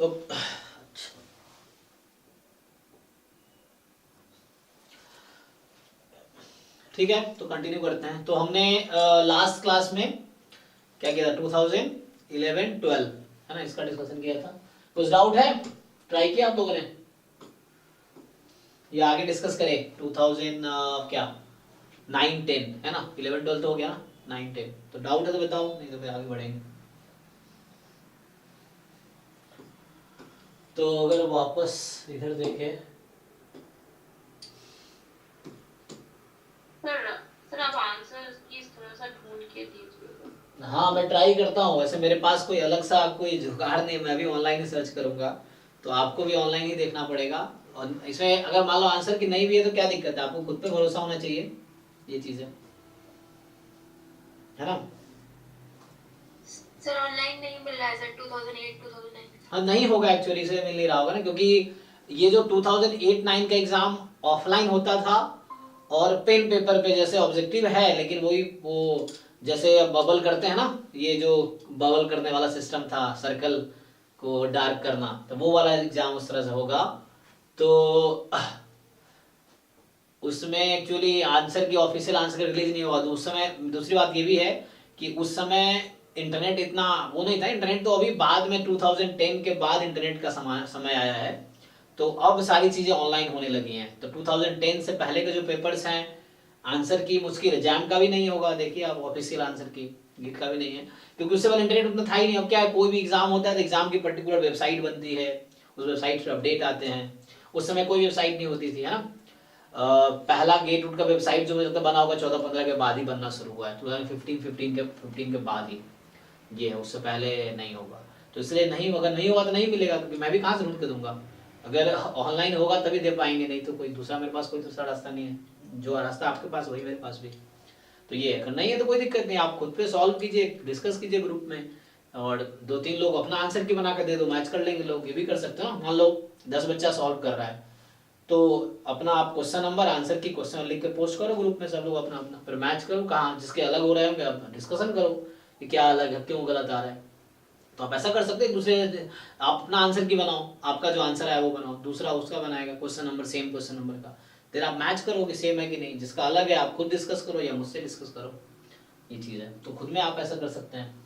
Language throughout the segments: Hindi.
तो ठीक है, तो कंटिन्यू करते हैं। तो हमने लास्ट क्लास में क्या किया था, 2011-12 है ना, इसका डिस्कशन किया था। कुछ डाउट है, ट्राई किया आप लोगों ने या आगे डिस्कस करें? 2000 क्या 9-10 है ना, 11-12 तो हो गया ना, 9-10 तो डाउट है तो बताओ, नहीं तो फिर आगे बढ़ेंगे। तो अगर वापस इधर देखें, सर आप आंसर की थोड़ा सा ढूंढ के दीजिएगा। हाँ मैं ट्राई करता हूँ, वैसे मेरे पास कोई अलग सा कोई जुगाड़ नहीं, मैं भी ऑनलाइन ही सर्च करूंगा, तो आपको भी ऑनलाइन ही देखना पड़ेगा। और इसमें अगर मान लो आंसर की नहीं भी है तो क्या दिक्कत है, आपको खुद पे भरोसा होना चाहिए, ये चीज है ना। सर ऑनलाइन नहीं मिल रहा है सर, 2008 2009। हाँ नहीं होगा एक्चुअली, से मिल नहीं रहा होगा ना, क्योंकि ये जो 2008-9 का एग्जाम ऑफलाइन होता था और पेन पेपर पे जैसे ऑब्जेक्टिव है, लेकिन वही वो जैसे बबल करते हैं ना, ये जो बबल करने वाला सिस्टम था, सर्कल को डार्क करना, तो वो वाला एग्जाम उस तरह से होगा। तो उसमें एक्चुअली आंसर की ऑफिशियल आंसर रिलीज नहीं हुआ, तो उस समय दूसरी बात ये भी है कि उस समय इंटरनेट इतना वो नहीं था। इंटरनेट तो अभी बाद में 2010 के बाद इंटरनेट का समय आया है, तो अब सारी चीजें ऑनलाइन होने लगी हैं। तो 2010 से पहले के जो पेपर्स हैं, आंसर की मुश्किल, जैम का भी नहीं होगा, देखिए आप ऑफिशियल आंसर की गिट का भी नहीं है, क्योंकि उससे पहले इंटरनेट उतना था ही नहीं। अब क्या है, कोई भी एग्जाम होता है तो एग्जाम की पर्टिकुलर वेबसाइट बनती है, उस वेबसाइट पे अपडेट आते हैं। उस समय कोई वेबसाइट नहीं होती थी, है ना। पहला गेट उनका वेबसाइट जो मुझे लगता है बना होगा 14-15 के बाद ही बनना शुरू हुआ है, 2015 के बाद ही ये है, उससे पहले नहीं होगा। तो इसलिए नहीं, अगर नहीं होगा तो नहीं मिलेगा, क्योंकि मैं भी कहाँ से ढूंढ के दूंगा। अगर ऑनलाइन होगा तभी दे पाएंगे, नहीं तो कोई दूसरा, मेरे पास कोई दूसरा रास्ता नहीं है, जो रास्ता आपके पास वही मेरे पास भी। तो ये अगर नहीं है तो कोई दिक्कत नहीं, आप खुद पे सॉल्व कीजिए, डिस्कस कीजिए ग्रुप में, और 2-3 लोग अपना आंसर की बना कर दे दो, मैच कर लेंगे लोग, ये भी कर सकते हो ना। मान लो 10 बच्चा सॉल्व कर रहा है, तो अपना आप क्वेश्चन नंबर आंसर की क्वेश्चन लिख के पोस्ट करो ग्रुप में, सब लोग अपना अपना फिर मैच करो, कहाँ जिसके अलग हो रहे होंगे आप डिस्कशन करो कि क्या अलग है, क्यों गलत आ रहा है। तो आप ऐसा कर सकते हैं, दूसरे आप अपना आंसर की बनाओ, आपका जो आंसर है वो बनाओ, दूसरा उसका बनाएगा question number, same question number का, फिर आप मैच करो कि सेम है कि नहीं, जिसका अलग है आप खुद डिस्कस करो या मुझसे डिस्कस करो, ये चीज़ है। तो खुद में आप ऐसा कर सकते हैं।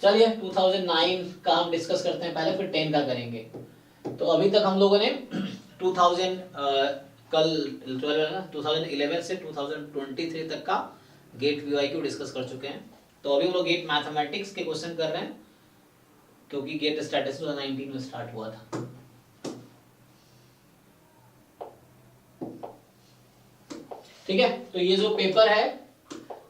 चलिए 2009 का हम डिस्कस करते हैं पहले, फिर 10 का करेंगे। तो अभी तक हम लोगों ने 2000 कल 12 है ना, 2011 से 2023 तक का गेट वीआईक्यू डिस्कस कर चुके हैं। तो अभी हम लोग गेट मैथमेटिक्स के क्वेश्चन कर रहे हैं, क्योंकि गेट स्टैटिस्टिक्स 2019 में स्टार्ट हुआ था। ठीक है, तो ये जो पेपर है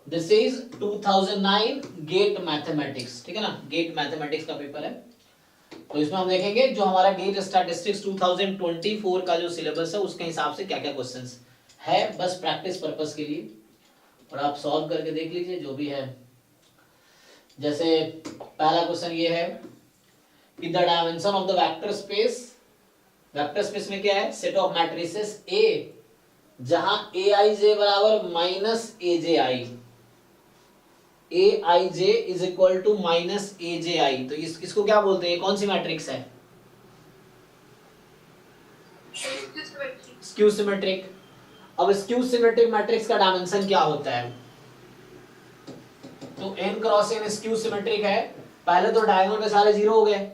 दिस इज 2009 गेट मैथमेटिक्स, ठीक है ना, गेट मैथमेटिक्स का पेपर है। तो इसमें हम देखेंगे जो हमारा गेट स्टैटिस्टिक्स 2024 का जो सिलेबस है उसके हिसाब से क्या क्या क्वेश्चंस है, बस प्रैक्टिस पर्पस के लिए, और आप सॉल्व करके देख लीजिए जो भी है। जैसे पहला क्वेश्चन ये है कि the dimension of the vector space में क्या है, सेट ऑफ मैट्रिसेस ए जहां ए आई जे बराबर minus a j i, a i j is equal to minus a j i, तो इसको क्या बोलते हैं, कौन सी मैट्रिक्स है, स्क्यू सिमेट्रिक। अब स्क्यू सिमेट्रिक मैट्रिक्स का डायमेंशन क्या होता है, तो n cross n skew symmetric है, पहले तो डायगोनल पे सारे जीरो हो गए,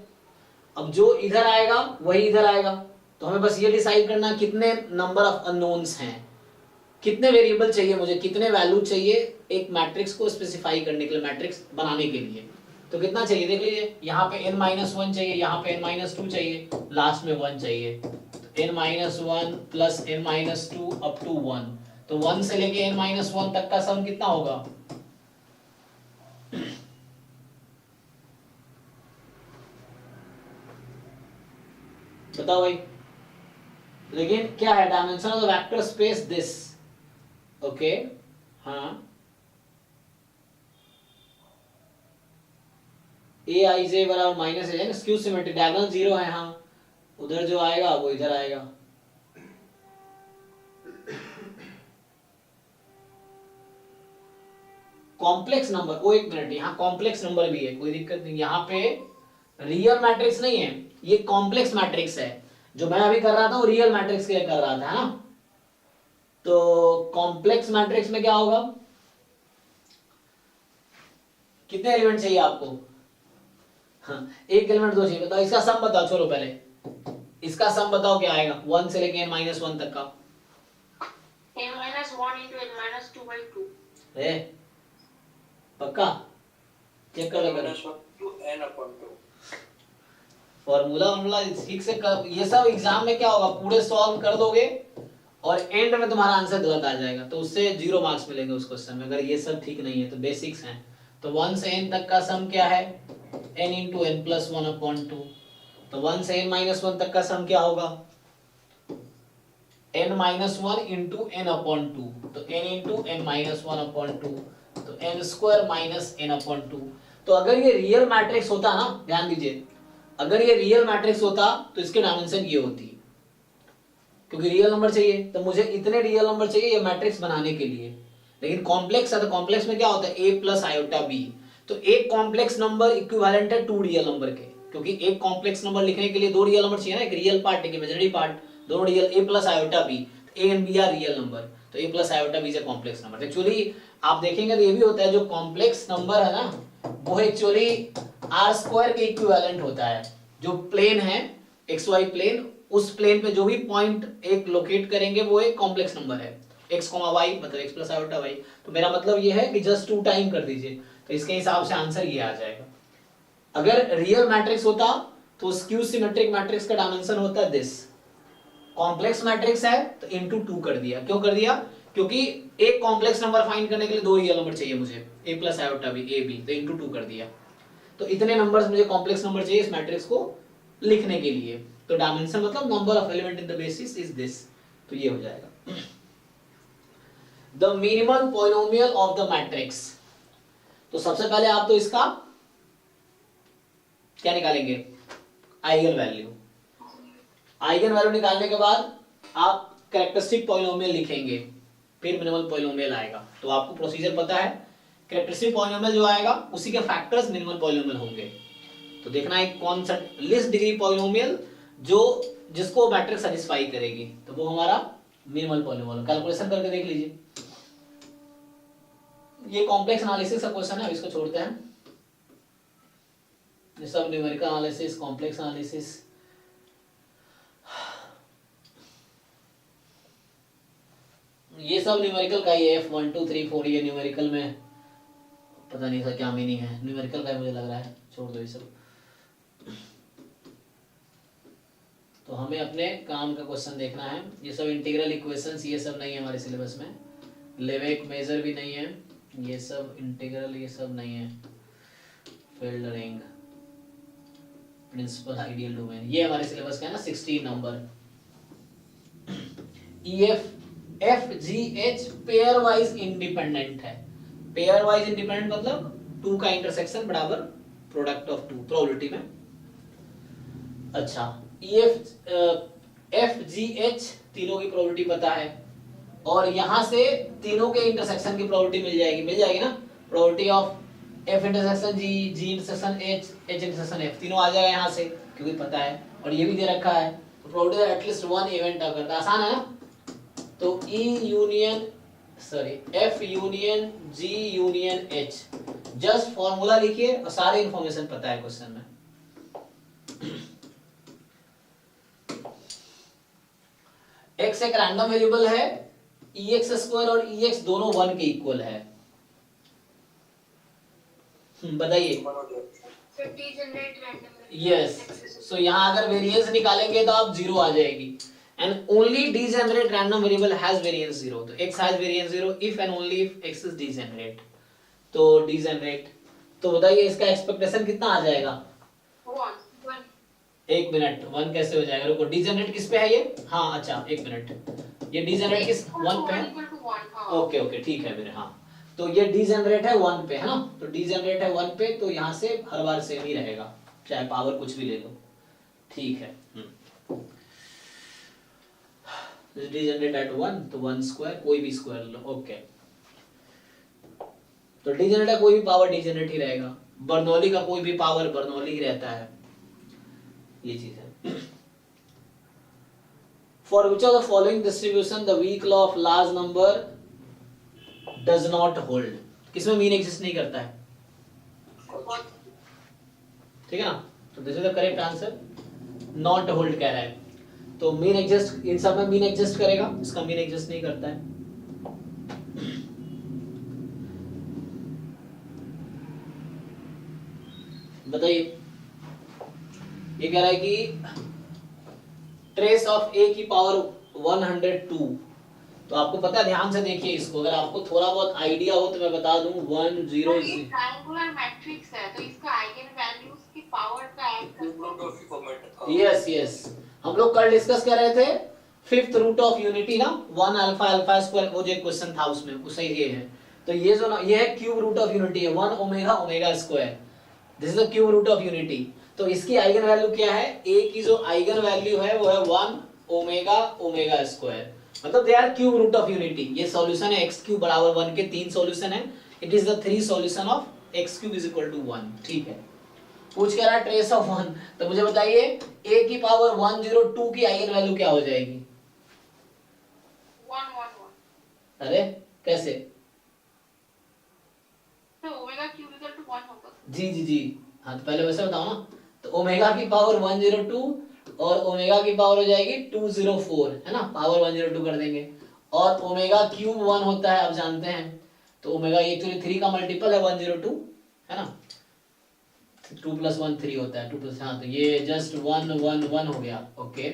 अब जो इधर आएगा वही इधर आएगा, तो हमें बस ये डिसाइड करना कितने नंबर ऑफ अननोन्स हैं, कितने वेरिएबल चाहिए मुझे, कितने वैल्यू चाहिए एक मैट्रिक्स को स्पेसिफाई करने के लिए, मैट्रिक्स बनाने के लिए। तो कितना चाहिए देख लीजिए, यहाँ पे n-1 चाहिए, यहाँ पे n-2 चाहिए, लास्ट में 1 चाहिए, तो n-1 plus n-2 up to 1, तो 1 से लेके n-1 तक का सम कितना होगा, बताओ भाई। लेकिन क्या है dimension of the vector space this, okay, हाँ ए आई जे बराबर माइनस है, स्क्यू सिमेट्रिक, डायगोनल जीरो है, हाँ उधर जो आएगा वो इधर आएगा। कॉम्प्लेक्स नंबर, वो एक मिनट, यहाँ कॉम्प्लेक्स नंबर भी है, कोई दिक्कत नहीं, यहाँ पे रियल मैट्रिक्स नहीं है, ये कॉम्प्लेक्स मैट्रिक्स है। जो मैं अभी कर रहा था वो रियल मैट्रिक्स के लिए कर रहा था, है ना। तो कॉम्प्लेक्स मैट्रिक्स में क्या होगा, कितने एलिमेंट चाहिए आपको? हाँ, एक एलिमेंट दो चाहिए। बताओ इसका सम बताओ, छोड़ो पहले इसका सम बताओ क्या आएगा 1 से लेके n-1 तक का। n-1 into n-2/2। ए पक्का चेक कर लो फॉर्मूला फॉर्मूला ठीक से कर, ये सब एग्जाम में क्या होगा, पूरे सॉल्व कर दोगे और एंड में तुम्हारा आंसर गलत आ जाएगा, तो उससे 0 मार्क्स मिलेंगे उस क्वेश्चन में, अगर ये सब ठीक नहीं है तो बेसिक्स हैं। तो 1 से n तक का सम क्या है, n into n plus 1/2। तो 1 से n-1 तक का सम क्या होगा, n-1 into n/2। तो n into n-1/2, तो n square minus n/2। तो अगर ये रियल मैट्रिक्स होता ना, ध्यान दीजिए, अगर ये रियल मैट्रिक्स होता तो इसके डायमेंशन ये होती, क्योंकि रियल नंबर चाहिए तो मुझे इतने रियल नंबर चाहिए ये मैट्रिक्स बनाने के लिए। लेकिन कॉम्प्लेक्स है तो कॉम्प्लेक्स में क्या होता है, a प्लस आयोटा b। तो एक कॉम्प्लेक्स नंबर इक्विवेलेंट है 2 रियल नंबर के, क्योंकि एक कॉम्प्लेक्स नंबर लिखने के लिए 2 रियल नंबर चाहिए ना, एक रियल पार्ट एक इमेजिनरी पार्ट, दोनों real, a plus iota b, a and b are real number, तो a plus iota b is a complex number. Actually आप देखेंगे तो ये भी होता है, जो कॉम्प्लेक्स नंबर है ना वो एक्चुअली आर स्क्वायर के इक्विवेलेंट होता है। जो प्लेन है एक्स वाई प्लेन, उस प्लेन पे जो भी पॉइंट एक लोकेट करेंगे वो एक कॉम्प्लेक्स नंबर है, x, y मतलब x प्लस आयोटा y। तो मेरा मतलब ये है कि जस्ट 2 टाइम कर दीजिए, तो इसके हिसाब से आंसर ये आ जाएगा। अगर रियल मैट्रिक्स होता तो स्क्यू सिमेट्रिक मैट्रिक्स का डायमेंशन होता है दिस, कॉम्प्लेक्स मैट्रिक्स है तो इनटू 2 कर दिया। क्यों कर दिया, क्योंकि एक कॉम्प्लेक्स नंबर फाइंड करने के लिए 2 रियल नंबर चाहिए मुझे, a plus iota b, a b, तो इनटू 2 कर दिया। तो इतने नंबर्स मुझे कॉम्प्लेक्स नंबर चाहिए इस मैट्रिक्स को लिखने के लिए, तो डायमेंशन मतलब number of element in the basis is this, तो ये हो जाएगा the minimum polynomial of the matrix. तो सबसे पहले आप तो इसका क्या निकालेंगे, आइगन वैल्यू। आइगन वैल्यू निकालने के बाद आप कैरेक्टरिस्टिक पॉलिनोमियल लिखेंगे, फिर मिनिमल पॉलिनोमियल आएगा। तो आपको प्रोसीजर पता है, कैरेक्टरिस्टिक पॉलिनोमियल जो आएगा उसी के फैक्टर्स मिनिमल पॉलिनोमियल होंगे। तो देखना है कौन सा लीस्ट डिग्री पॉलिनोमियल जो जिसको मैट्रिक्स सेटिस्फाई करेगी, तो वो हमारा मिनिमल पॉलिनोमियल। कैलकुलेशन करके देख लीजिए, ये कॉम्प्लेक्स एनालिसिस का क्वेश्चन है, अब इसको छोड़ते हैं। ये सब न्यूमेरिकल एनालिसिस, कॉम्प्लेक्स एनालिसिस, ये सब न्यूमेरिकल का ही है। F1 2 3 4 ये न्यूमेरिकल में पता नहीं सर क्या मीनिंग है, न्यूमेरिकल का मुझे लग रहा है, छोड़ दो ये सब। तो हमें अपने काम का क्वेश्चन देखना है। ये सब इंटीग्रल इक्वेशंस ये सब नहीं है हमारे सिलेबस में, लेवेक मेजर भी नहीं है, ये सब इंटीग्रल ये सब नहीं है, field ring, principal ideal domain, ये हमारे सिलेबस का है ना 16 नंबर। EF FGH pairwise independent है। पेयर वाइज इंडिपेंडेंट मतलब 2 का इंटरसेक्शन बराबर प्रोडक्ट ऑफ 2 प्रोबेबिलिटी में। अच्छा, FGH तीनों की प्रोबेबिलिटी पता है, और यहां से तीनों के इंटरसेक्शन की प्रोबेबिलिटी मिल जाएगी ना, probability of F intersection G, G intersection H, H intersection F, तीनों आ जाएगा यहां से क्योंकि पता है, और ये भी दे रखा है। तो प्रोबेबिलिटी एटलीस्ट 1 इवेंट अगर, आसान है ना। तो F union G union H, just formula लिखिए और सारी इंफॉर्मेशन पता है क्वेश्चन में। x एक रैंडम वेरिएबल है, ex स्क्वायर और ex दोनों 1 के इक्वल है। बताइए। यस, सो यहाँ अगर वेरिएंस निकालेंगे तो आप 0 आ जाएगी। and only degenerate random variable has variance 0, तो x has variance 0 if and only if x is degenerate। तो degenerate, तो बताइए इसका एक्सपेक्टेशन कितना आ जाएगा? 1। एक मिनट, 1 कैसे हो जाएगा, रुको, डिजेनरेट किस पे है ये? हाँ अच्छा एक मिनट, ये डिजेनरेट किस 1 पे है? ओके ओके ठीक है मेरे, हाँ तो ये डिजेनरेट है 1 पे है ना, तो डिजेनरेट है 1 पे, तो यहाँ से हर बार सेम ही रहेगा चाहे पावर कुछ भी ले लो, ठीक है। डिजेनरेट एट 1, तो 1 स्क्वायर, कोई भी स्क्वायर लो, ओके। तो डिजेनरेट का कोई भी पावर डिजेनरेट ही रहेगा, बर्नौली का कोई भी पावर बर्नौली ही रहता है, ये चीज है। For which of the following distribution the weak law of large number does not hold, किसमें मीन एग्जिस्ट नहीं करता है, ठीक है ना, तो this is the correct answer, not hold कह रहा है, तो मीन एग्जिस्ट, इन सब में मीन एग्जिस्ट करेगा, इसका मीन एग्जिस्ट नहीं करता है। बताइए, ये कह रहा है कि ट्रेस ऑफ a की पावर 102, तो आपको पता है, ध्यान से देखिए इसको, अगर आपको थोड़ा बहुत आइडिया हो तो मैं बता दूं 1 0 ट्रायंगुलर मैट्रिक्स है तो इसका आइगन वैल्यूज की पावर का ऐड करके, यस यस, हम लोग कल डिस्कस कर रहे थे फिफ्थ रूट ऑफ यूनिटी ना, 1 अल्फा अल्फा स्क्वायर, वो जो क्वेश्चन था उसमें उससे ये है, तो ये जो ना ये है क्यूब रूट ऑफ यूनिटी है 1 omega omega square, this is the cube root of unity. तो इसकी आइगन वैल्यू क्या है, a की जो आइगन वैल्यू है वो है 1 ओमेगा ओमेगा स्क्वायर, मतलब they are cube root of unity. ये सॉल्यूशन है x क्यूब बराबर 1 के 3 सॉल्यूशन है, it is the 3 solution of x cube is equal to 1, ठीक है। पूछ कह रहा है ट्रेस ऑफ 1, तो मुझे बताइए a की पावर 102 की आइगन वैल्यू क्या हो जाएगी, 1 अरे कैसे, तो ओमेगा क्यूब इक्वल टू 1 होगा। जी जी जी, हाँ तो पहले वैसे बताओ ना, तो ओमेगा की पावर 102 और ओमेगा की पावर हो जाएगी 204, है ना, पावर 102 कर देंगे, और ओमेगा क्यूब 1 होता है, आप जानते हैं, तो ओमेगा एक्चुअली 3 का मल्टीपल है 102, है ना, 2 + 1 3 होता है, 2 + हाँ, तो ये जस्ट 1 1 1 हो गया, ओके।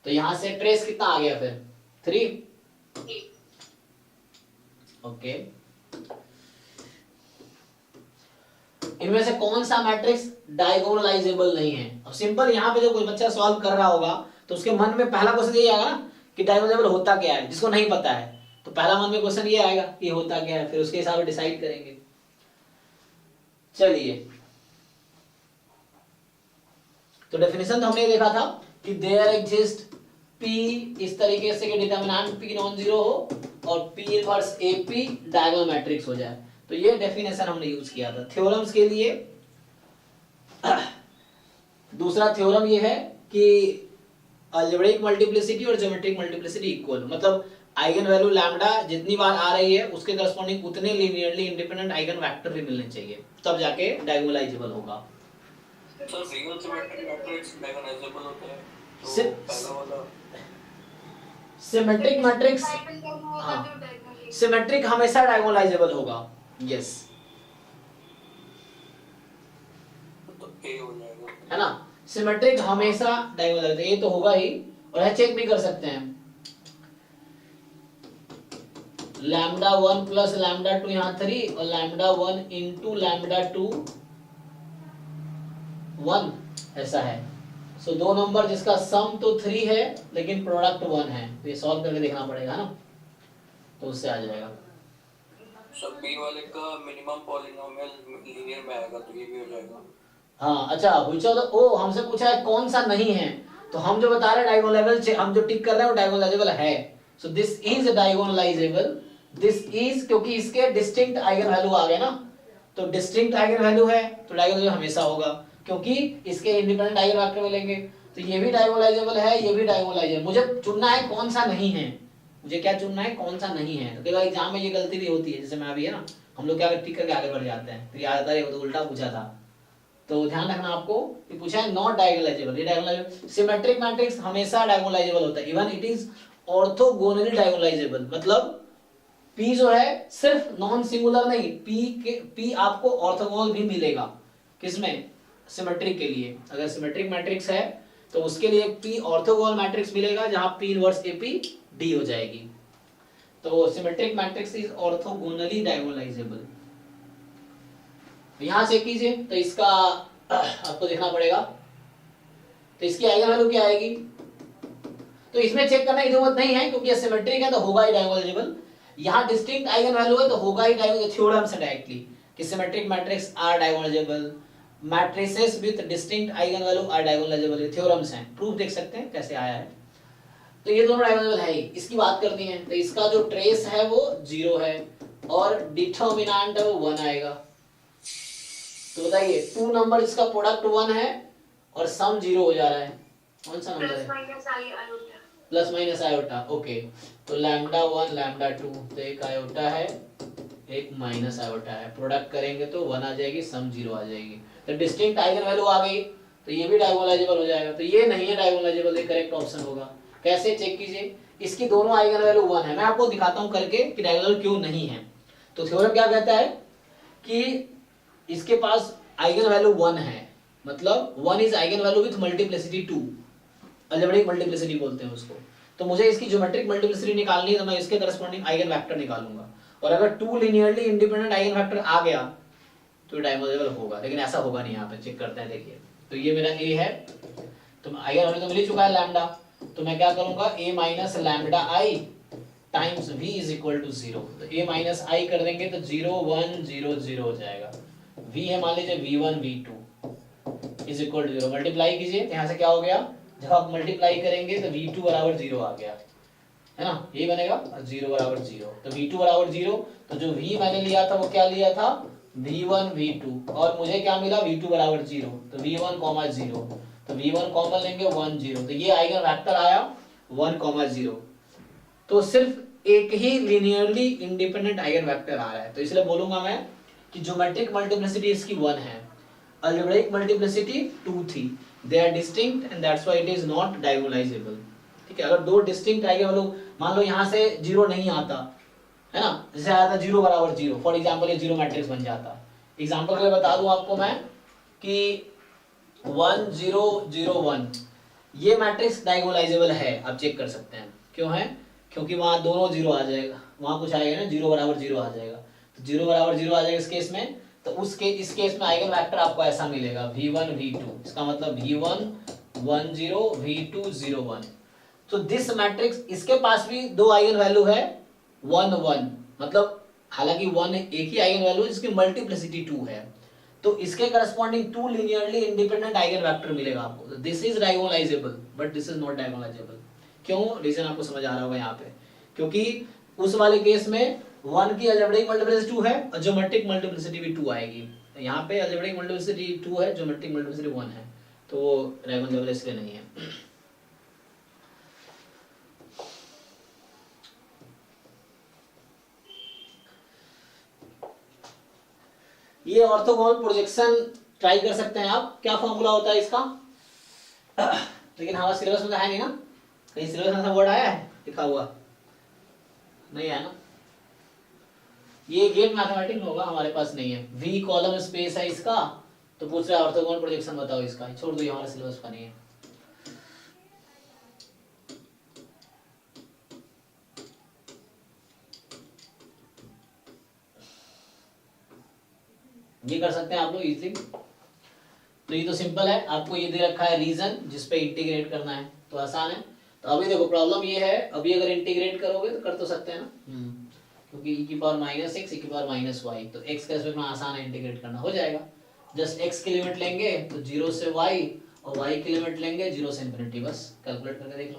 तो यहाँ से ट्रेस कितना आ गया फिर 3, ओके। इनमें से कौन सा मैट्रिक्स डायगोनलाइजेबल नहीं है, अब सिंपल यहाँ पे जो कोई बच्चा सॉल्व कर रहा होगा तो उसके मन में पहला क्वेश्चन ये आएगा ना कि डायगोनलाइजेबल होता क्या है, जिसको नहीं पता है तो पहला मन में क्वेश्चन ये आएगा कि होता क्या है, फिर उसके हिसाब से डिसाइड करेंगे। चलिए, तो डेफिनेशन तो हमने देखा था कि देयर एग्जिस्ट P इस तरीके से कि डिटरमिनेंट P नॉन जीरो हो और P inverse AP diagonal matrix हो जाए, तो ये डेफिनेशन हमने यूज किया था। थ्योरम्स के लिए दूसरा थ्योरम ये है कि अलजेब्रिक मल्टीप्लिसिटी और ज्योमेट्रिक मल्टीप्लिसिटी इक्वल, मतलब आइगन वैल्यू लैम्डा जितनी बार आ रही है उसके करस्पॉन्डिंग उतने लीनियरली इंडिपेंडेंट आइगन वेक्टर भी मिलने चाहिए, तब जाके डायगोनलाइजेबल होगा। Sir real symmetric matrix diagonalisable होते हैं, तो पहला वाला सिमेट्रिक मैट्रिक्स, सिमेट्रिक हमेशा डायगोनलाइजेबल होगा, यस, तो ए हो जाएगा, है ना, सिमेट्रिक हमेशा डायगोनलाइजेबल, ये तो होगा ही, और ये चेक भी कर सकते हैं, लैम्डा 1 प्लस लैम्डा 2 यहाँ 3 और लैम्डा 1 इंटू लैम्डा 2 1 ऐसा है। सो दो नंबर जिसका सम तो 3 है लेकिन प्रोडक्ट 1 है, तो ये सॉल्व करके देखना पड़ेगा ना, तो उससे आ जाएगा। सब बी वाले का मिनिमम पॉलिनोमियल लीनियर में आएगा, तो ये भी हो जाएगा। हाँ अच्छा, ओ हमसे पूछा है कौन सा नहीं है, तो हम जो बता रहे हैं डायगोनलाइजेबल, हम जो टिक कर रहे हैं वो डायगोनलाइजेबल है, so this is diagonalisable, this is, क्योंकि इसके डिस्टिंक्ट आइगन वैल्यू आ गए ना, तो डिस्टिंक्ट आइगन वैल्यू है तो डायगोनलाइजेबल हमेशा होगा, क्योंकि इसके इंडिपेंडेंट आइगन वेक्टर मिलेंगे, तो ये भी डायगोनलाइजेबल है, ये भी डायगोनलाइजेबल। मुझे चुनना है कौन सा नहीं है, मुझे क्या चुनना है, कौन सा नहीं है। तो कई बार एग्जाम में ये गलती भी होती है, जैसे मैं अभी है ना, हम लोग क्या टिक करके आगे बढ़ जाते हैं, तो याद आता है तो उल्टा पूछा था, तो ध्यान रखना आपको कि पूछा है नॉट डायगोनलाइजेबल, ये डायगोनलाइजेबल। सिमेट्रिक मैट्रिक्स हमेशा डायगोनलाइजेबल होता है, even it is orthogonally diagonalisable, मतलब P जो है सिर्फ नॉन सिंगुलर नहीं, P आपको ऑर्थोगोनल भी मिलेगा, किसमें, सिमेट्रिक के लिए। अगर सिमेट्रिक मैट्रिक्स है तो उसके लिए P ऑर्थोगोनल मैट्रिक्स मिलेगा, जहां P इनवर्स AP D हो जाएगी, तो symmetric matrix is orthogonally diagonalisable. यहां से कीजिए, तो इसका आपको देखना पड़ेगा, तो इसकी आइगन वैल्यू क्या आएगी, तो इसमें चेक करने की जरूरत नहीं है क्योंकि ये सिमेट्रिक है तो होगा ही डायगोनलाइजेबल। यहाँ डिस्टिंक्ट आइगन वैल्यू है तो होगा ही डायगोनलाइजेबल, थ्योरम से डायरेक्टली कि symmetric matrix are diagonalisable, matrices with distinct eigen value are diagonalisable, ये थ्योरम्स हैं, प्रूफ देख सकते हैं कैसे आया है। तो ये दोनों डायगोनलाइजेबल है ही, इसकी बात करनी है, तो इसका जो ट्रेस है वो 0 है, और डिटर्मिनेंट है वो 1 आएगा। तो बताइए 2 नंबर इसका प्रोडक्ट 1 है और सम 0 हो जा रहा है, कौन सा नंबर है? Plus minus iota. ओके, तो लैम्डा 1 लैम्डा 2, तो एक आयोटा है एक माइनस आयोटा है, प्रोडक्ट करेंगे तो 1 आ जाएगी, सम 0 आ जाएगी। तो डिस्टिंक्ट आइगन वैल्यू आ गई, तो ये भी डायगोनलाइजेबल हो जाएगा। तो ये नहीं है डायगोनलाइजेबल, ये करेक्ट ऑप्शन होगा। कैसे चेक कीजिए, इसकी दोनों आइगन वैल्यू 1 है। मैं आपको दिखाता हूं करके कि डायगोनल क्यों नहीं है। तो थ्योरम क्या कहता है कि इसके पास आइगन वैल्यू 1 है, मतलब 1 is eigen value with multiplicity 2, algebraic multiplicity बोलते हैं उसको। तो मुझे इसकी ज्योमेट्रिक मल्टीप्लिसिटी निकालनी है, तो मैं इसके करस्पॉन्डिंग आइगन वेक्टर निकालूंगा। और अगर 2 लिनियरली इंडिपेंडेंट आइगन वेक्टर आ गया तो डायगोनलाइजेबल होगा, लेकिन ऐसा होगा नहीं। यहाँ पे चेक करते हैं, देखिए। तो ये मेरा ए है, तो आइगन वैल्यू तो मिल ही चुका है लैम्डा, तो मैं क्या करूंगा, a minus lambda I times v is equal to 0। तो a माइनस आई कर देंगे तो 0 1 0 0 हो जाएगा। v है मान लीजिए v1 v2 is equal to 0, multiply कीजिए, यहाँ से क्या हो गया, जब आप मल्टीप्लाई करेंगे तो v2 बराबर 0 आ गया, है ना, ये बनेगा 0 बराबर 0। तो v2 बराबर 0, तो जो v मैंने लिया था वो क्या लिया था, v1 v2, और मुझे क्या मिला, v2 बराबर 0, तो v1 0, तो v1 कॉमन लेंगे 1 0, तो ये आइगन वेक्टर आया 1 0। तो सिर्फ एक ही लिनियरली इंडिपेंडेंट आइगन वेक्टर आ रहा है, तो इसलिए बोलूंगा मैं कि ज्योमेट्रिक मल्टीप्लिसिटी इसकी 1 है, अलजेब्रिक मल्टीप्लिसिटी 2 थी, they are distinct and that's why it is not diagonalisable. ठीक है, अगर दो डिस्टिंक्ट आइगन वैल्यू, मान लो यहाँ से 0 नहीं आता है ना, जैसे आया था 0 बराबर 0, फॉर एग्जांपल ये 0 मैट्रिक्स बन जाता। एग्जांपल के लिए बता दूं आपको मैं कि 1 0 0 1 ये मैट्रिक्स डायगोनलाइजेबल है, आप चेक कर सकते हैं। क्यों है, क्योंकि वहां दोनों 0 आ जाएगा, वहां कुछ आएगा ना, 0 बराबर 0 आ जाएगा, तो 0 बराबर 0 आ जाएगा इस केस में। तो इस केस में आइगन वेक्टर आपको ऐसा मिलेगा v1 v2, इसका मतलब v1 1 0 v2 0 1। तो दिस मैट्रिक्स, इसके पास भी दो आइगन वैल्यू है 1 1, मतलब हालांकि 1 एक ही आइगन वैल्यू है जिसकी मल्टीप्लिसिटी 2 है, तो इसके corresponding 2 linearly independent eigen vector मिलेगा आपको। This is diagonalisable but this is not diagonalisable. क्यों, रीजन आपको समझ आ रहा होगा यहाँ पे, क्योंकि उस वाले केस में 1 की अलजेब्रिक मल्टीप्लिसिटी 2 है और ज्योमेट्रिक मल्टीप्लिसिटी भी 2 आएगी। यहाँ पे अलजेब्रिक मल्टीप्लिसिटी 2 है, ज्योमेट्रिक मल्टीप्लिसिटी 1 है, तो वो डायगोनलाइजेबल इसलिए नहीं है। ये ऑर्थोगोनल प्रोजेक्शन ट्राई कर सकते हैं आप, क्या फॉर्मूला होता है इसका, लेकिन हमारा सिलेबस में तो है नहीं ना, कहीं सिलेबस में वर्ड आया है लिखा हुआ, नहीं है ना, ये गेट मैथमेटिक्स होगा, हमारे पास नहीं है। v कॉलम स्पेस है इसका, तो पूछ रहा है ऑर्थोगोनल प्रोजेक्शन बताओ इसका, छोड़ दो, ये हमारे सिलेबस का नहीं है। ये कर सकते हैं आप लोग इजीली। तो ये तो सिंपल है, आपको ये दे रखा है रीजन जिस पे इंटीग्रेट करना है, तो आसान है। तो अभी देखो प्रॉब्लम ये है, अभी अगर इंटीग्रेट करोगे तो कर तो सकते हैं ना, क्योंकि e की पावर -x e की पावर -y, तो x के रिस्पेक्ट में आसान है इंटीग्रेट करना, हो जाएगा। जस्ट x की लिमिट लेंगे तो 0 से y, और y की लिमिट लेंगे 0 से इंफिनिटी, बस कैलकुलेट करके देख लो।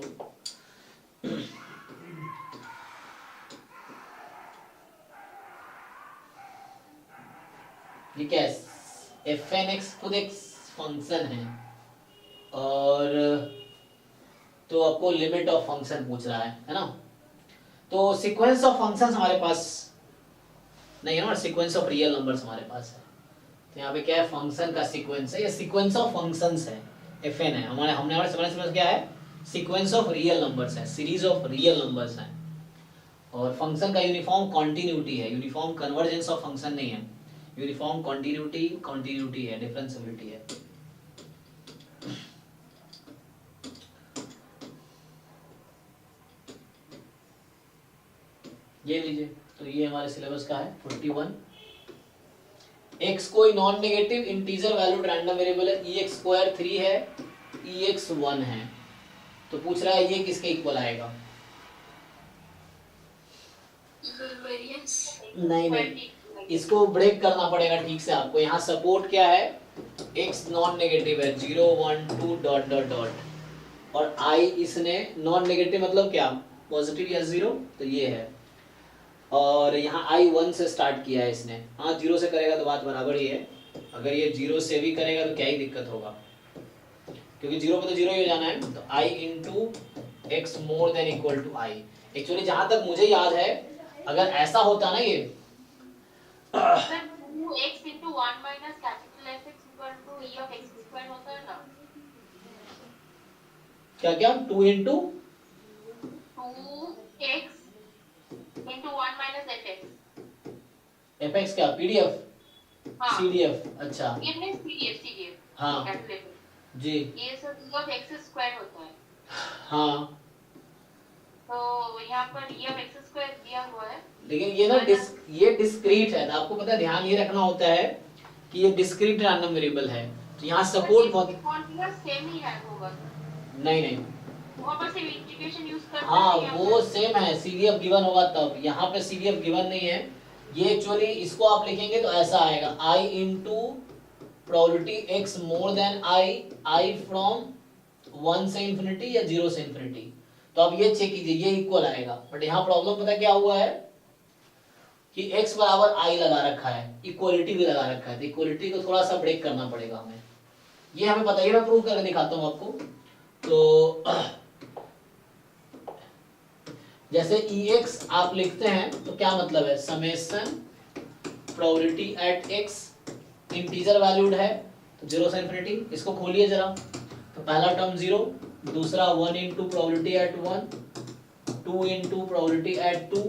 ये क्या है, fn(x) खुद एक फंक्शन है, और तो आपको लिमिट ऑफ फंक्शन पूछ रहा है ना, तो सीक्वेंस ऑफ फंक्शंस हमारे पास नहीं है ना, सीक्वेंस ऑफ रियल नंबर्स हमारे पास है। तो यहाँ पे क्या है, फंक्शन का सीक्वेंस है, ये सीक्वेंस ऑफ फंक्शंस है, fn है हमने हमारे समझ क्या है, सीक्वेंस ऑफ रियल नंबर्स है, सीरीज ऑफ रियल नंबर्स है। और फंक्शन का यूनिफॉर्म कॉन्टिन्यूटी है, यूनिफॉर्म कन्वर्जेंस ऑफ फंक्शन नहीं है, यूनिफॉर्म कॉन्टिन्यूटी है, डिफरेंशिएबिलिटी है। ये लीजिए, तो ये हमारे सिलेबस का है 41। x कोई non negative integer valued random variable है, ex² 3 है, ex 1 है, तो पूछ रहा है ये किसके इक्वल आएगा। नहीं, इसको ब्रेक करना पड़ेगा ठीक से आपको। यहाँ सपोर्ट क्या है, x नॉन नेगेटिव है 0 1 2 डॉट डॉट डॉट, और i इसने नॉन नेगेटिव मतलब क्या, पॉजिटिव या 0, तो ये है। और यहाँ आई 1 से स्टार्ट किया है इसने। हाँ 0 से करेगा तो बात बराबर ही है, अगर ये 0 से भी करेगा तो क्या ही दिक्कत होगा, क्योंकि 0 पे तो 0 ही हो जाना है। तो i into x more than equal to i. Actually जहां तक मुझे याद है, अगर ऐसा होता ना ये 2x into 1 minus capital Fx equal to e of x square होता है ना। क्या क्या 2 into 2x into 1 minus fx। F x क्या पीडीएफ हाँ सीडीएफ, अच्छा ये नहीं CDF हाँ कैलकुलेटर जी ये सब e of x square होता है। हाँ, तो यहाँ पर e of x square दिया हुआ है, लेकिन ये ना ये डिस्क्रीट है ना, आपको पता है, ध्यान ये रखना होता है कि ये डिस्क्रीट रैंडम वेरिएबल है, तो यहाँ सपोर्ट बहुत सेम ही है होगा। नहीं नहीं वहाँ पर सिर्फ इंटीग्रेशन यूज करते हाँ हैं वो सेम है, सीडीएफ गिवन होगा तब, यहाँ पे सीडीएफ गिवन नहीं है। ये एक्चुअली इसको आप लिखेंगे तो ऐसा आएगा i into probability x more than i from 1 से इंफिनिटी या 0 से इंफिनिटी। तो अब ये चेक कीजिए, ये इक्वल आएगा, बट यहाँ प्रॉब्लम पता क्या हुआ है कि x बराबर i लगा रखा है, इक्वलिटी भी लगा रखा है, तो इक्वलिटी को थोड़ा सा ब्रेक करना पड़ेगा हमें, ये हमें पता है, मैं प्रूव करके दिखाता हूँ आपको। तो जैसे ex आप लिखते हैं तो क्या मतलब है, summation probability at x integer valued है तो 0 से इंफिनिटी, इसको खोलिए जरा, तो पहला टर्म 0, दूसरा 1 into probability at 1, 2 into probability at 2,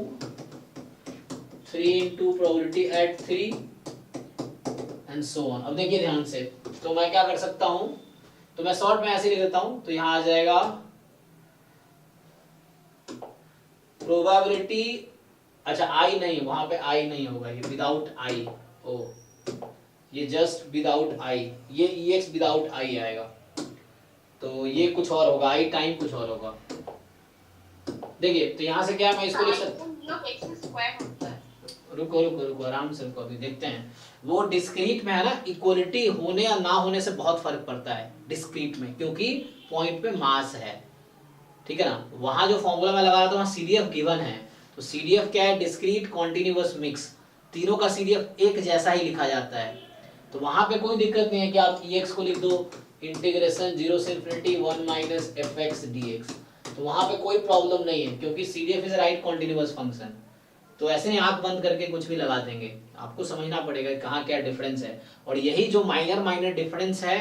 3 into probability at 3 and so on. अब देखिए ध्यान से, तो मैं क्या कर सकता हूं, तो मैं शॉर्ट में ऐसे लिख देता हूं, तो यहां आ जाएगा प्रोबेबिलिटी, अच्छा आई नहीं, वहां पे आई नहीं होगा, ये विदाउट आई, ओ ये जस्ट विदाउट आई, ये ex विदाउट आई आएगा, तो ये कुछ और होगा, आई टाइम कुछ और होगा। देखिए तो यहां से क्या मैं इसको लिख सकता हूं, रुको रुको रुको आराम से रुको, अभी देखते हैं। वो डिस्क्रीट में है ना, इक्वलिटी होने या ना होने से बहुत फर्क पड़ता है डिस्क्रीट में, क्योंकि पॉइंट पे मास है, ठीक है ना। वहां जो फॉर्मूला मैं लगा रहा था वहां सीडीएफ गिवन है, तो सीडीएफ क्या है, डिस्क्रीट कॉन्टिन्यूअस मिक्स, तीनों का सीडीएफ एक जैसा ही लिखा जाता है, तो वहां पे कोई दिक्कत नहीं है कि आप ex को लिख दो इंटीग्रेशन 0 से इंफिनिटी 1 माइनस fx dx, तो वहां पे कोई प्रॉब्लम नहीं है, क्योंकि CDF is right continuous function. तो ऐसे नहीं आंख बंद करके कुछ भी लगा देंगे, आपको समझना पड़ेगा कहाँ क्या डिफरेंस है, और यही जो माइनर माइनर डिफरेंस है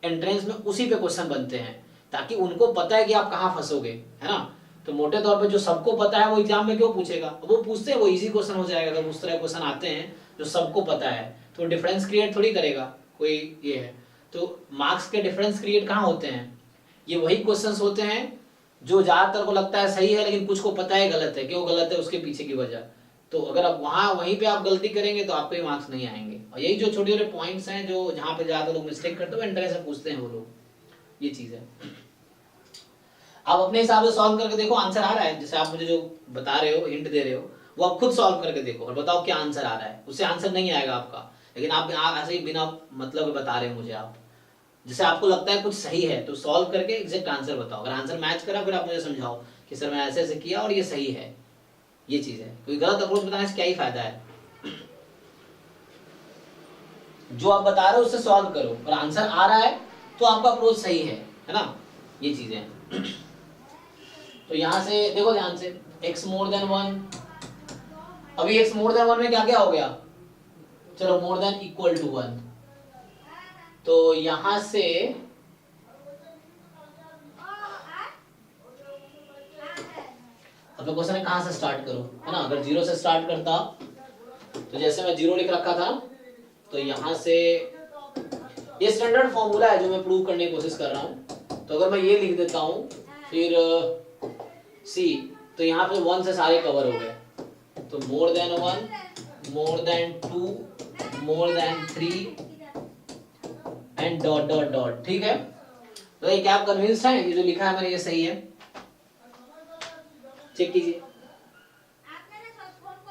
एंट्रेंस में, उसी पे क्वेश्चन बनते हैं, ताकि उनको पता है कि आप कहाँ फंसोगे, है ना। तो मोटे तौर पे जो सबको पता है वो एग्जाम में क्यों पूछेगा, वो पूछते हैं वो इजी क्वेश्चन हो जाएगा, अगर उस तरह क्वेश्चन आते हैं जो सबको पता है, तो डिफरेंस क्रिएट थोड़ी करेगा कोई, ये है। तो मार्क्स के डिफरेंस क्रिएट कहाँ होते हैं, ये वही क्वेश्चंस होते हैं जो ज्यादातर को लगता है सही है, लेकिन कुछ को पता है गलत है, क्यों गलत है उसके पीछे की वजह। तो अगर आप वहीं पे आप गलती करेंगे तो आपके मार्क्स नहीं आएंगे, और यही जो छोटे छोटे पॉइंट्स हैं जो जहाँ पे ज्यादा लोग मिस्टेक करते हैं एंट्रेंस में पूछते हैं वो लोग, ये चीज है। आप अपने हिसाब से सॉल्व करके देखो, आंसर आ रहा है, जैसे आप मुझे जो बता रहे हो, हिंट दे रहे हो, वो आप खुद सॉल्व करके देखो और बताओ क्या आंसर आ रहा है। उससे आंसर नहीं आएगा आपका, लेकिन आप ऐसे ही बिना मतलब बता रहे हो मुझे, आप जैसे आपको लगता है कुछ सही है तो सॉल्व करके एग्जैक्ट आंसर बताओ, अगर आंसर मैच करा फिर आप मुझे समझाओ कि सर मैं ऐसे ऐसे किया और ये सही है, ये चीज है। कोई गलत अप्रोच बताने से क्या ही फायदा है, जो आप बता रहे हो उससे सॉल्व करो, और आंसर आ रहा है तो आपका अप्रोच सही है ना, ये चीजें हैं। तो यहां से देखो ध्यान से, x मोर देन 1, अभी x मोर देन 1 में क्या क्या हो गया, चलो मोर देन इक्वल टू 1, तो यहां से अब तो क्वेश्चन है कहां से स्टार्ट करो, है ना। अगर 0 से स्टार्ट करता तो जैसे मैं 0 लिख रखा था, तो यहां से ये स्टैंडर्ड फॉर्मूला है जो मैं प्रूव करने की कोशिश कर रहा हूं, तो अगर मैं ये लिख देता हूं फिर C, तो यहाँ पे 1 से सारे कवर हो गए, तो more than 1, more than 2, more than 3 and dot dot dot, ठीक है। तो ये क्या आप कन्विंस्ड हैं ये जो लिखा है मैंने ये सही है, चेक कीजिए।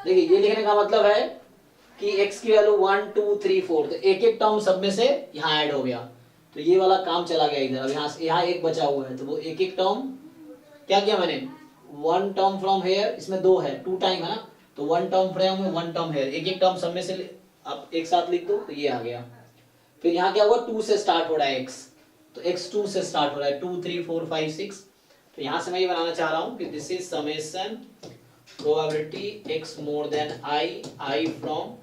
देखिए ये लिखने का मतलब है कि x की वैल्यू 1 2 3 4, तो एक एक टर्म सब में से यहाँ ऐड हो गया, तो ये वाला काम चला गया इधर, अब यहाँ एक बचा हुआ है, तो वो एक एक टर्म क्या किया मैंने, 1 टर्म फ्रॉम हेयर, इसमें 2 है, 2 टाइम है ना, तो वन टर्म फ्रॉम में वन टर्म है, एक एक टर्म सब में से आप एक साथ लिख दो तो ये आ गया। फिर यहाँ क्या हुआ, 2 से स्टार्ट हो रहा है x, तो x 2 से स्टार्ट हो रहा है, 2 3 4 5 6। तो यहाँ से मैं ये बनाना चाह रहा हूँ कि this is summation probability x more than i from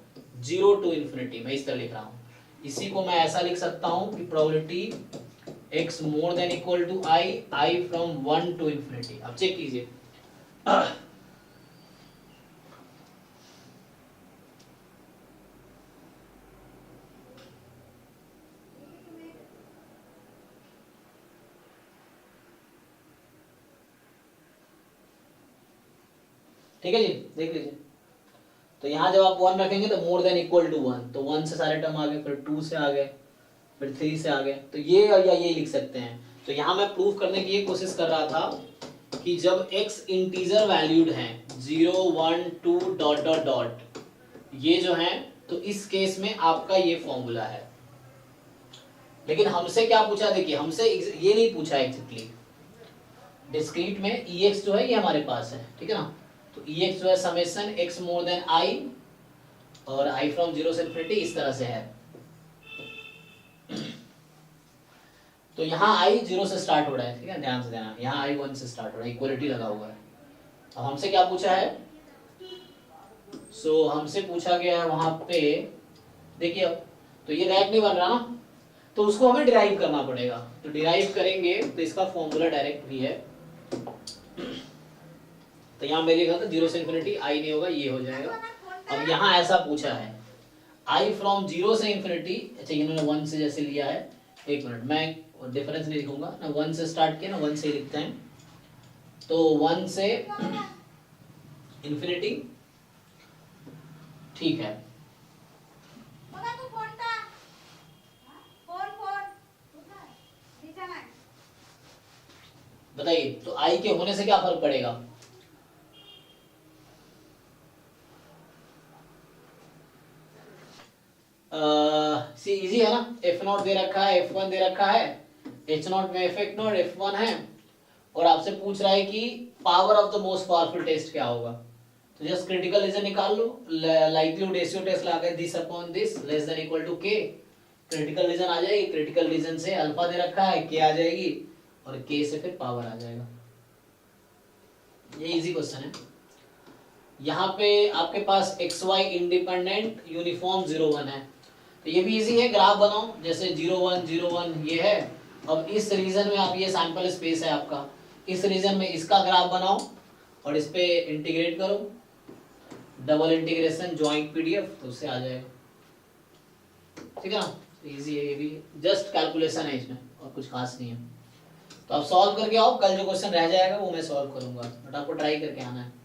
0 to infinity, मैं इस तरह लिख रहा हूँ। इसी को मैं ऐसा लिख सकता हूँ कि probability x more than equal to i from 1 to infinity. अब चेक कीजिए, ठीक है जी, देख लीजिए। तो यहाँ जब आप 1 रखेंगे तो मोर देन इक्वल टू 1, तो 1 से सारे टर्म आ गए, फिर 2 से आ गए, फिर 3 से आ गए, तो ये या ये लिख सकते हैं। तो यहाँ मैं प्रूफ करने की ये कोशिश कर रहा था कि जब x इंटीजर वैल्यूड है 0 1 2 डॉट डॉट डॉट ये जो है, तो इस केस में आपका ये फॉर्मूला है। लेकिन हमसे क्या पूछा, देखिए हमसे ये नहीं पूछा एग्जैक्टली, डिस्क्रीट में ex जो है ये हमारे पास है, ठीक है ना। तो ex जो है summation x more than i और i फ्रॉम 0 से इंफिनिटी इस तरह से है। तो यहाँ i 0 से स्टार्ट हो रहा है, ठीक है, ध्यान से देना, यहाँ i 1 से स्टार्ट हो रहा है, इक्वलिटी लगा हुआ है। अब हमसे क्या पूछा है, सो हमसे पूछा गया है वहां पे, देखिए अब तो ये रैक नहीं बन रहा ना, तो उसको हमें डिराइव करना पड़ेगा। तो डिराइव करेंगे तो इसका फॉर्मूला डायरेक्ट भी है। तो यहाँ मैं लिखा था 0 से इंफिनिटी, आई नहीं होगा, ये हो जाएगा। अब यहाँ ऐसा पूछा है आई फ्रॉम 0 से इंफिनिटी, अच्छा इन्होंने 1 से जैसे लिया है, एक मिनट मैं डिफरेंस नहीं लिखूंगा ना, 1 से स्टार्ट किया ना, 1 से लिखते हैं, तो 1 से इंफिनिटी, ठीक है। बताइए तो आई के होने से क्या फर्क पड़ेगा, सी इजी है ना, F0 दे रखा है, F1 दे रखा है, H0 में F0 F1 है, और आपसे पूछ रहा है कि power of the most powerful test क्या होगा। तो जस्ट क्रिटिकल रीजन निकाल लो, लाइक्लीहुड रेशियो टेस्ट लगा this upon this less than equal to k, critical region आ जाएगी, क्रिटिकल रीजन से अल्फा दे रखा है, k आ जाएगी, और k से फिर पावर आ जाएगा। ये इजी क्वेश्चन है। यहाँ पे आपके पास xy इंडिपेंडेंट यूनिफॉर्म 0 1 है, तो ये भी इजी है, ग्राफ बनाओ जैसे 0 1 0 1 ये है। अब इस रीजन में आप, ये सैंपल स्पेस है आपका, इस रीजन में इसका ग्राफ बनाओ और इस पे इंटीग्रेट करो, डबल इंटीग्रेशन जॉइंट पीडीएफ, तो उससे आ जाएगा, ठीक है ना। इजी है, ये भी जस्ट कैलकुलेशन है इसमें, और कुछ खास नहीं है। तो आप सॉल्व करके आओ, कल जो क्वेश्चन रह जाएगा वो मैं सॉल्व करूंगा, बट आपको ट्राई करके आना है।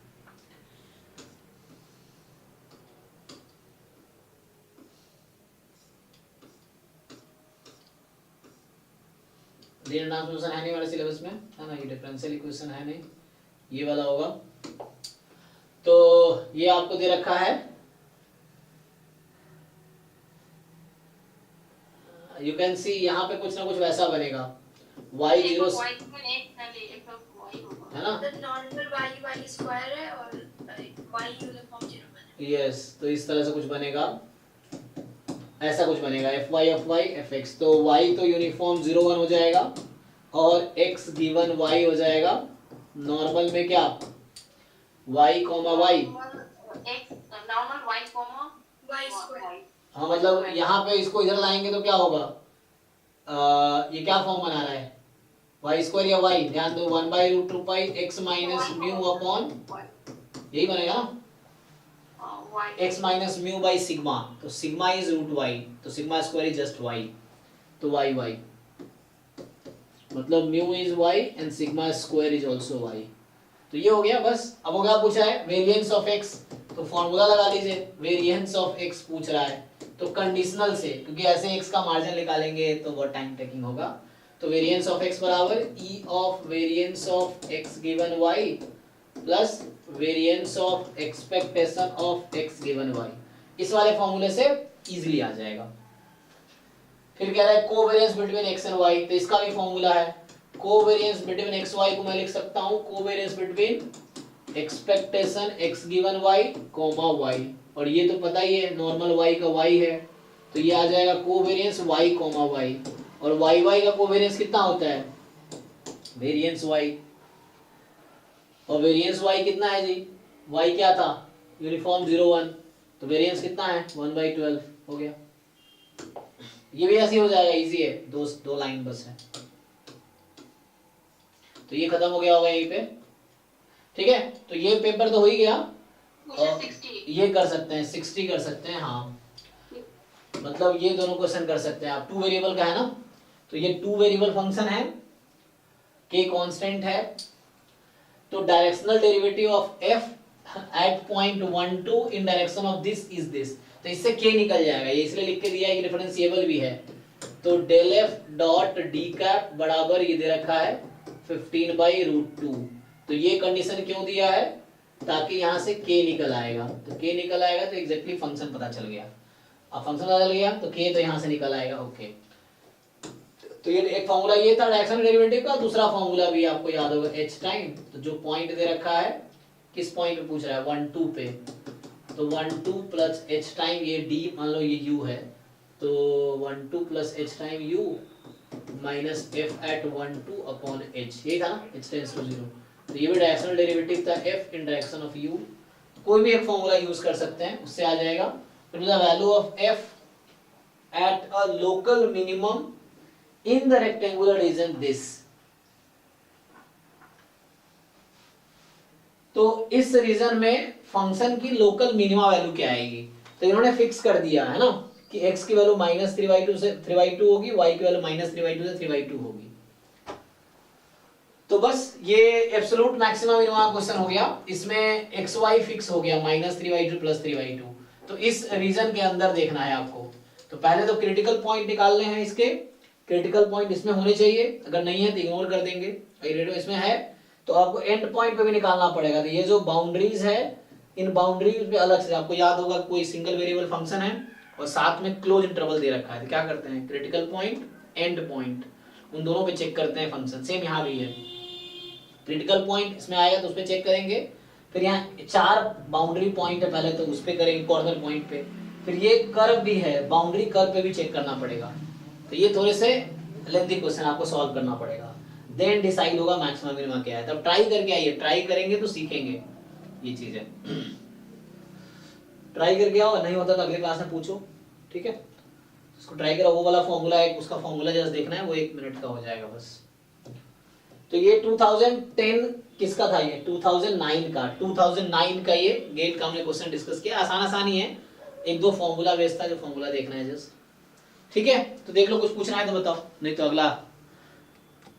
लीनियर ट्रांसफॉर्मेशन है नहीं हमारे सिलेबस में, है ना, ये डिफरेंशियल इक्वेशन है नहीं, ये वाला होगा। तो ये आपको दे रखा है, यू कैन सी यहाँ पे कुछ ना कुछ वैसा बनेगा, y 0 है ना, नॉर्मल y स्क्वायर है और y यूनिफॉर्म 0 है। यस, तो इस तरह से कुछ बनेगा, ऐसा कुछ बनेगा fy fx, तो y तो यूनिफॉर्म 0 1 हो जाएगा और x गिवन y हो जाएगा नॉर्मल में क्या y comma y, normal y square. हाँ मतलब यहाँ पे इसको इधर लाएंगे तो क्या होगा, ये क्या फॉर्म बना रहा है, y स्क्वायर या y, ध्यान दो, 1/√2 पाई x माइनस म्यू अपॉन, यही बनेगा ना, x minus mu by sigma, तो सिग्मा इज √y, तो sigma square is just y, तो y मतलब mu is y and sigma square is also y। तो ये हो गया बस। अब क्या पूछा है, वेरिएंस ऑफ x, तो फॉर्मूला लगा लीजिए, वेरिएंस ऑफ x पूछ रहा है, तो कंडीशनल से, क्योंकि ऐसे x का मार्जिन निकालेंगे तो वो टाइम टेकिंग होगा, तो वेरिएंस ऑफ x बराबर e of variance of x given y plus variance of expectation of x given y, इस वाले फॉर्मूले से इजीली आ जाएगा। फिर कह रहा है covariance between x and y, तो इसका भी फॉर्मूला है, कोवेरिएंस बिटवीन x y को मैं लिख सकता हूं covariance between expectation x given y comma y, और ये तो पता ही है नॉर्मल y का y है, तो ये आ जाएगा कोवेरियंस y कोमा y, और y का कोवेरियंस कितना होता है, वेरिएंस y, और वेरिएंस y कितना है जी, y क्या था यूनिफॉर्म 0 1, तो वेरिएंस कितना है 1/12 हो गया। ये भी ऐसे ही हो जाएगा, इजी है, दो लाइन बस है, तो ये खत्म हो गया होगा यहीं पे, ठीक है। तो ये पेपर तो हो ही गया, मुझे और 60 ये कर सकते हैं 60 कर सकते हैं, हाँ मतलब ये दोनों क्वेश्चन कर सकते हैं आप। 2 वेरिएबल का है ना, तो ये 2 वेरिएबल फंक्शन है, k कांस्टेंट है, तो directional derivative of f at point 1 2 in direction of this is this, तो इससे k निकल जाएगा, ये इसलिए लिख के दिया है कि डिफरेंशिएबल भी है, तो del f dot d cap बराबर ये दे रखा है 15/√2, तो ये कंडीशन क्यों दिया है, ताकि यहाँ से k निकल आएगा, तो k निकल आएगा तो एग्जैक्टली फंक्शन पता चल गया, अब फंक्शन पता चल गया तो k तो यहाँ से निकल आएगा, ओके। तो ये एक फॉर्मूला ये था डायरेक्शनल डेरिवेटिव का, दूसरा फॉर्मूला भी आपको याद होगा h टाइम, तो जो पॉइंट दे रखा है किस पॉइंट पे पूछ रहा है 1 2 पे, तो 1 2 प्लस h टाइम ये d मान लो ये u है, तो 1 2 plus h time u minus f at 1 2 upon h, यही था ना h टेंड्स टू 0, तो ये भी डायरेक्शनल डेरिवेटिव था f in direction of u, कोई भी एक फॉर्मूला यूज कर सकते हैं उससे आ जाएगा। फिर the value of f at a local minimum in the rectangular reason this, तो इस रीजन में फंक्शन की लोकल मिनिमा वैल्यू क्या आएगी, तो इन्होंने फिक्स कर दिया है ना कि x की वैल्यू -3/2 से 3/2 होगी, y की वैल्यू -3/2 से 3/2 होगी, तो बस ये एब्सोल्यूट मैक्सिमम मिनिमा क्वेश्चन हो गया, इसमें x y फिक्स हो गया -3/2 प्लस 3/2, तो इस रीजन के अंदर देखना है आपको। तो पहले तो क्रिटिकल पॉइंट निकालने हैं, इसके क्रिटिकल पॉइंट इसमें होने चाहिए, अगर नहीं है तो इग्नोर कर देंगे, रेडियो इसमें है तो आपको एंड पॉइंट पे भी निकालना पड़ेगा, तो ये जो बाउंड्रीज है इन बाउंड्रीज पे अलग से आपको याद होगा कोई सिंगल वेरिएबल फंक्शन है और साथ में क्लोज इंटरवल दे रखा है, तो क्या करते हैं क्रिटिकल पॉइंट एंड पॉइंट उन दोनों पे चेक करते हैं फंक्शन, सेम यहाँ भी है क्रिटिकल पॉइंट इसमें आएगा तो उस पे चेक करेंगे, फिर यहाँ 4 बाउंड्री पॉइंट है पहले तो उस पे करेंगे कॉर्नर पॉइंट पे, फिर ये कर्व भी है बाउंड्री कर्व पे भी चेक करना पड़ेगा, तो ये थोड़े से लेंथी क्वेश्चन आपको सॉल्व करना पड़ेगा, देन डिसाइड होगा मैक्सिमम मिनिमम क्या है। तब ट्राई करके आइए, ट्राई करेंगे तो सीखेंगे ये चीजें, ट्राई करके आओ, नहीं होता तो अगले क्लास में पूछो, ठीक है। इसको ट्राई करो, वो वाला फॉर्मूला है उसका फॉर्मूला जस्ट देखना है, वो 1 मिनट का हो जाएगा बस। तो ये 2010 किसका था, ये 2009 का ये गेट का हमने क्वेश्चन डिस्कस किया, आसान ही है, 1-2 फॉर्मूला बेस्ड था, जो फॉर्मूला देखना है जस्ट, ठीक है। तो देख लो, कुछ पूछना है तो बताओ, नहीं तो अगला